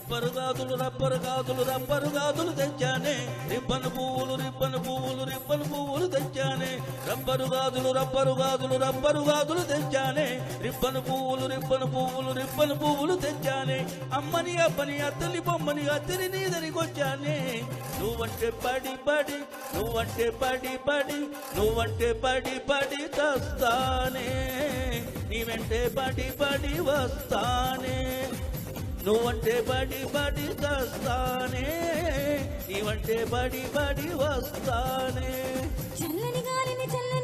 rubber గాజులు rubber గాజులు rubber గాజులు తెచ్చానే రిబ్బను పువ్వులు రిబ్బను పువ్వులు రిబ్బను పువ్వులు తెచ్చానే రబ్బరు గాజులు రబ్బరు గాజులు రబ్బరు గాజులు తెచ్చానే రిబ్బను పువ్వులు రిబ్బను పువ్వులు రిబ్బను పువ్వులు తెచ్చానే అమ్మని అబ్బని అత్తని బొమ్మని అత్తని నీ దగ్గరికొచ్చానే నువ్వంటే పడి పడి నువ్వంటే పడి పడి నువ్వంటే పడి పడి చస్తానే నీ వెంటే పడి పడి వస్తానే నువ్వంటే బడి బడి చస్తానే నీవంటే బడి బడి వస్తానే చల్లని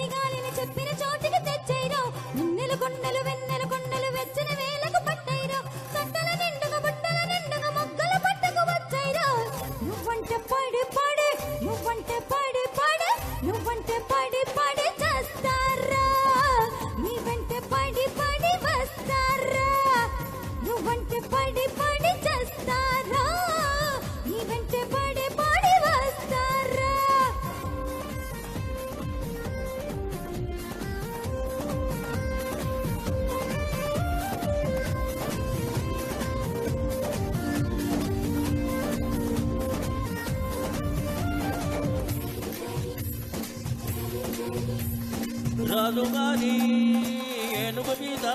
గాలిని చెప్పిన చోటికి తెచ్చేయరా నిన్నెలు కొండలు వెన్నెలు కొండలు వెచ్చన వేలకు పట్టైరా కట్టల నిండుగా బుట్టల నిండుగా మొగ్గల పట్టకు వచ్చైరా నువ్వంటే పడి పడి నువ్వంటే పడి పడి నువ్వంటే పడి పడి చేస్తారా నీ వెంటే పడి పడి వస్తారా నువ్వంటే పడి పడి చేస్తారా నీ వెంటే పడి పడి వస్తారా రాజుగారి ఏనుగు మీద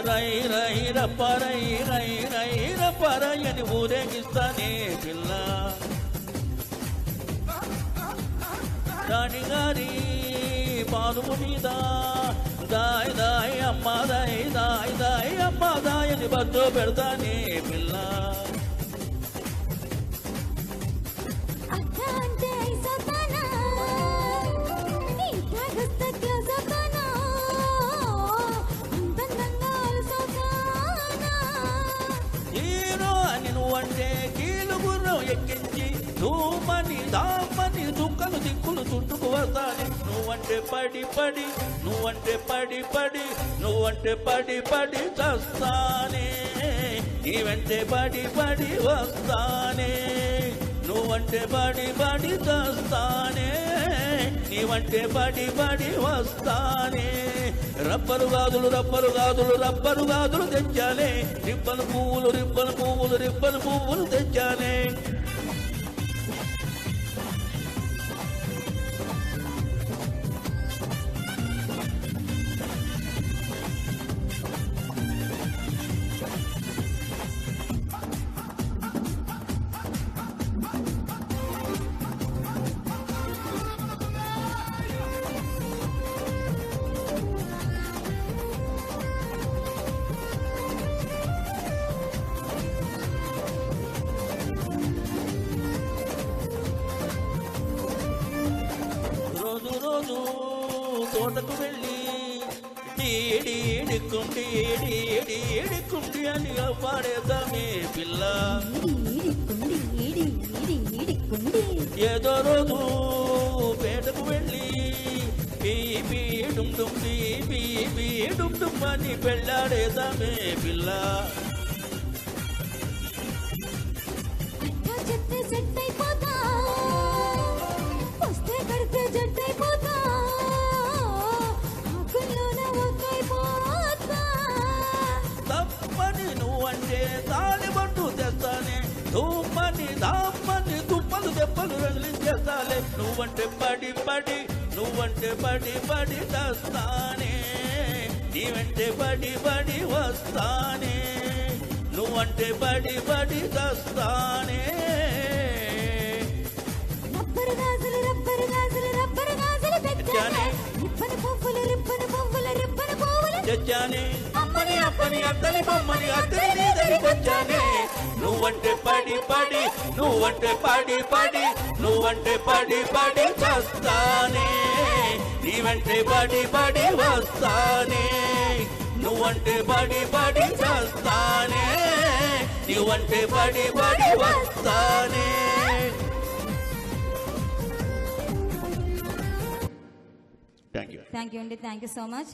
రై రై రప్పరై రై రై రప్పరై అని ఊరేగిస్తానే పిల్ల రాణిగారి పానుపు మీద దాయ్ దాయ్ అమ్మ దాయ్ దాయ్ దాయ్ అమ్మ దాయ్ అని బద్దు పెడతానే పిల్ల అక్క అంటే ఐసోతానా ఇంకా గుస్తకి సోతానా అందంగా అలసోతానా హీరో అని నువ్వంటే కీలు గుర్రం ఎక్కించి తూమని దామని దుక్కలు దిక్కులు చుట్టుకు వస్తానే నువ్వంటే పడి పడి నువ్వంటే పడి పడి నువ్వంటే పడి పడి చస్తానే నీ వెంటే పడి పడి వస్తానే నువ్వంటే పడి పడి చస్తానే నీవంటే పడి పడి వస్తానే రబ్బరు గాజులు రబ్బరు గాజులు రబ్బరు గాజులు తెచ్చానే రిబ్బను పువ్వులు రిబ్బను పువ్వులు రిబ్బను పువ్వులు తెచ్చానే రోజు రోజు తోటకు వెళ్ళి డీడీడిక్కుండి డీడీడిక్కుండి అని పాడేద్దామే పిల్ల ఏదో రోజు పేటకు వెళ్ళి బీ డుమ్ డుమ్ బీ డుమ్ డుమ్ అని పెళ్ళాడేద్దామే పిల్ల చెప్తే సెట్ అయిపోతా వస్తే కడితే జట్ అయిపోతా ఆకుల్లోన ఒక్కైపోతా తప్పని నువ్వంటే తాళిబట్టు తెస్తానే తుమ్మని దామ్మని తుప్పలు దెబ్బలు రగిలించేస్తాలే నువ్వంటే పడి పడి నువ్వంటే పడి పడి తెస్తానే నీ వెంటే పడి పడి వస్తానే నువ్వంటే పడి పడి తెస్తానే రబ్బరు గాజులు రబ్బరు గాజులు రబ్బరు గాజులు తెచ్చానే రిబ్బను పువ్వులు రిబ్బను పువ్వులు రిబ్బను పువ్వులు తెచ్చానే అమ్మని అప్పని అత్తని బొమ్మని అత్తని నీ దగ్గరికొచ్చానే నువ్వంటే పడి పడి నువ్వంటే పడి పడి నువ్వంటే పడి పడి చస్తానే నీ వెంటే పడి పడి వస్తానే నువ్వంటే పడి పడి చస్తానే నువ్వంటే పడి పడి వస్తానే థ్యాంక్ యూ థ్యాంక్ యూ అండి థ్యాంక్ యూ సో మచ్